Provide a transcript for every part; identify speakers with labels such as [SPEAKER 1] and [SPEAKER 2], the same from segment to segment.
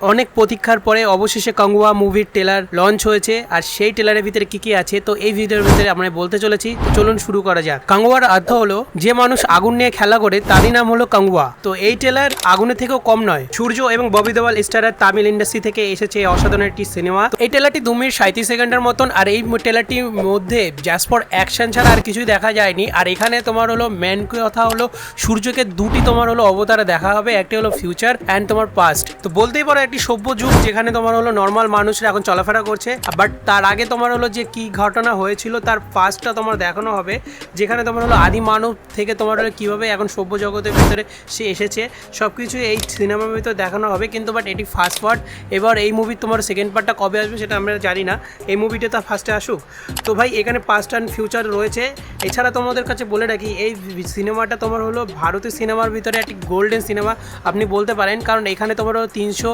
[SPEAKER 1] অনেক প্রতীক্ষার পরে অবশেষে কাঙ্গুয়া মুভির ট্রেলার লঞ্চ হয়েছে, আর সেই ট্রেলারের ভিতরে কি কি আছে তো এই ভিডিওর ভিতরে আমরা বলতে চলেছি। তো চলুন শুরু করা যাক। কাঙ্গুয়ার অর্থ হলো যে মানুষ আগুন নিয়ে খেলা করে তারই নাম হলো কাঙ্গুয়া। তো এই ট্রেলার আগুনের থেকেও কম নয়। সূর্য এবং ববি দেওয়াল স্টারের তামিল ইন্ডাস্ট্রি থেকে এসেছে অসাধারণ একটি সিনেমা। এই ট্রেলারটি 2 মিনিট 37 সেকেন্ডের মতন, আর এই ট্রেলারটির মধ্যে জাস্ট ফর অ্যাকশন ছাড়া আর কিছুই দেখা যায়নি। আর এখানে তোমার হলো মেন কথা হলো সূর্যকে দুটি তোমার হলো অবতারে দেখা হবে, একটি হলো ফিউচার অ্যান্ড তোমার পাস্ট। তো বলতেই পারো একটি সভ্য যুগ যেখানে তোমার হলো নর্মাল মানুষরা এখন চলাফেরা করছে, বাট তার আগে তোমার হলো যে কি ঘটনা হয়েছিল তার পাস্টটা তোমার দেখানো হবে, যেখানে তোমার হলো আদি মানব থেকে তোমার হলো কীভাবে এখন সভ্য জগতের ভিতরে সে এসেছে সব কিছু এই সিনেমার ভিতরে দেখানো হবে। কিন্তু বাট এটি ফার্স্ট পার্ট। এবার এই মুভির তোমার সেকেন্ড পার্টটা কবে আসবে সেটা আমরা জানি না, এই মুভিটা তো ফার্স্টে আসুক। তো ভাই এখানে পাস্ট অ্যান্ড ফিউচার রয়েছে। এছাড়া তোমাদের কাছে বলে রাখি এই সিনেমাটা তোমার হলো ভারতীয় সিনেমার ভিতরে একটি গোল্ডেন সিনেমা আপনি বলতে পারেন, কারণ এখানে তোমার 300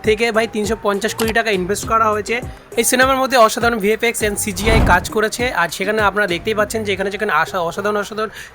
[SPEAKER 1] থেকে ভাই 350 কোটি টাকা ইনভেস্ট করা হয়েছে। এই সিনেমার মধ্যে অসাধারণ ভিএফএক্স অ্যান্ড সিজিআই কাজ করেছে, আর সেখানে আপনারা দেখতেই পাচ্ছেন যে এখানে যেখানে অসাধারণ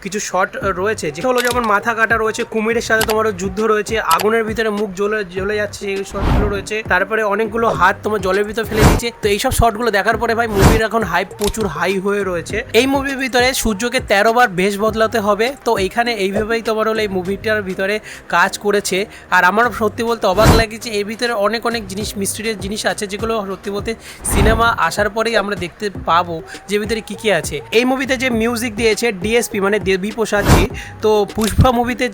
[SPEAKER 1] কিছু শট রয়েছে, যেটা হলো যেমন মাথা কাটা রয়েছে, কুমিরের সাথে তোমার যুদ্ধ রয়েছে, আগুনের ভিতরে মুখ জ্বলে যাচ্ছে এই শটগুলো রয়েছে, তারপরে অনেকগুলো হাত তোমার জলের ভিতরে ফেলে দিচ্ছে। তো এইসব শটগুলো দেখার পরে ভাই মুভির এখন প্রচুর হাই হয়ে রয়েছে। এই মুভির ভিতরে সূর্যকে 13 বার বেশ বদলাতে হবে। তো এইখানে এইভাবেই তোমার হলো এই মুভিটার ভিতরে কাজ করেছে। আর আমার সত্যি বলতে অবাক লাগছে, এর ভিতরে অনেক জিনিস মিস্ট্রিয়াস জিনিস আছে যেগুলো সত্যি বলতে সিনেমা আসার পরেই আমরা দেখতে পাবো যে ভিতরে কি কি আছে। এই মুভিতে যে মিউজিক দিয়েছে ডিএসপি মানে দেবী প্রসাদজি, তো পুষ্পা মুভিতে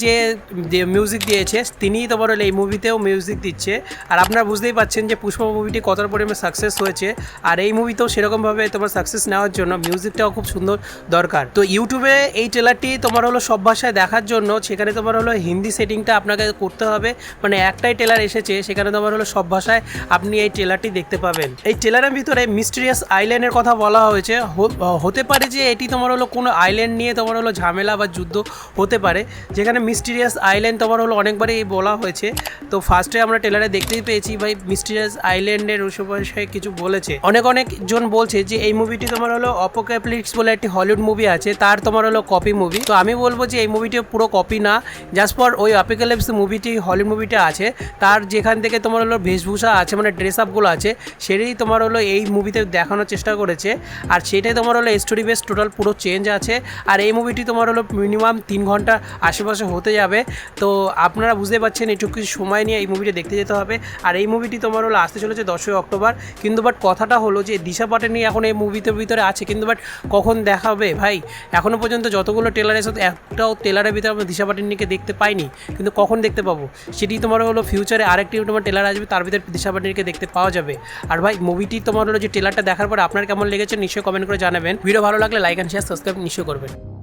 [SPEAKER 1] যে মিউজিক দিয়েছে তিনিই তোমার হলো এই মুভিতেও মিউজিক দিচ্ছে। আর আপনারা বুঝতেই পারছেন যে পুষ্পা মুভিটি কতটা পরিমাণে সাকসেস হয়েছে, আর এই মুভিতেও সেরকমভাবে তোমার সাকসেস নেওয়ার জন্য মিউজিকটাও খুব সুন্দর দরকার। তো ইউটিউবে এই ট্রেলারটি তোমার হলো সব ভাষায় দেখার জন্য সেখানে তোমার হলো হিন্দি সেটিংটা আপনাকে করতে হবে, মানে একটাই ট্রেলার এসেছে সেখানে তোমার হলো সব ভাষায় আপনি এই ট্রেলারটি দেখতে পাবেন। এই ট্রেলারের ভিতরে মিস্টিরিয়াস আইল্যান্ডের কথা বলা হয়েছে। হতে পারে যে এটি তোমার হলো কোনো আইল্যান্ড নিয়ে তোমার হলো ঝামেলা বা যুদ্ধ হতে পারে, যেখানে মিস্টিরিয়াস আইল্যান্ড তোমার হলো অনেকবারই বলা হয়েছে। তো ফার্স্টে আমরা ট্রেলারে দেখতেই পেয়েছি ভাই মিস্টিরিয়াস আইল্যান্ডের ওসব বিষয়ে কিছু বলেছে। অনেক জন বলছে যে এই মুভিটি তোমার হলো অপোক্যালিপস বলে একটি হলিউড মুভি আছে, তার তোমার হলো কপি মুভি। তো আমি বলবো যে এই মুভিটি পুরো কপি না, জাস্ট ফর ওই অপোক্যালিপস মুভিটি হলিউড মুভিটা আছে তার যেখান থেকে তোমার হলো বেশভূষা আছে মানে ড্রেস আপগুলো আছে সেটাই তোমার হলো এই মুভিতে দেখানোর চেষ্টা করেছে। আর সেটাই তোমার হলো স্টোরি বেস টোটাল পুরো চেঞ্জ আছে। আর এই মুভিটি তোমার হলো মিনিমাম 3 ঘন্টা আশেপাশে হতে যাবে। তো আপনারা বুঝতে পারছেন এটুকু কিছু সময় নিয়ে এই মুভিটা দেখতে যেতে হবে। আর এই মুভিটি তোমার হলো আসতে চলেছে 10ই অক্টোবর। কিন্তু বাট কথাটা হলো যে দিশা পাটানি এখন এই মুভিতে ভিতরে আছে, কিন্তু বাট কখন দেখা হবে ভাই? এখনও পর্যন্ত যতগুলো ট্রেলার এসে একটাও ট্রেলারের ভিতরে আমরা দিশা পাটানিকে দেখতে পাইনি, কিন্তু কখন দেখতে পাবো সেটি তোমার হলো ফিউচারে আরেকটি তোমার ট্রেলার আসবে, তার ভিতরে দিশা পাটানিকে দেখতে পাওয়া যাবে। আর ভাই মুভিটি তোমার হলো যে ট্রেলারটা দেখার পর আপনার কেমন লেগেছে নিশ্চয়ই কমেন্ট করে জানাবেন। ভিডিও ভালো লাগলে লাইক অ্যান্ড শেয়ার সাবস্ক্রাইব নিশ্চয়ই করবেন।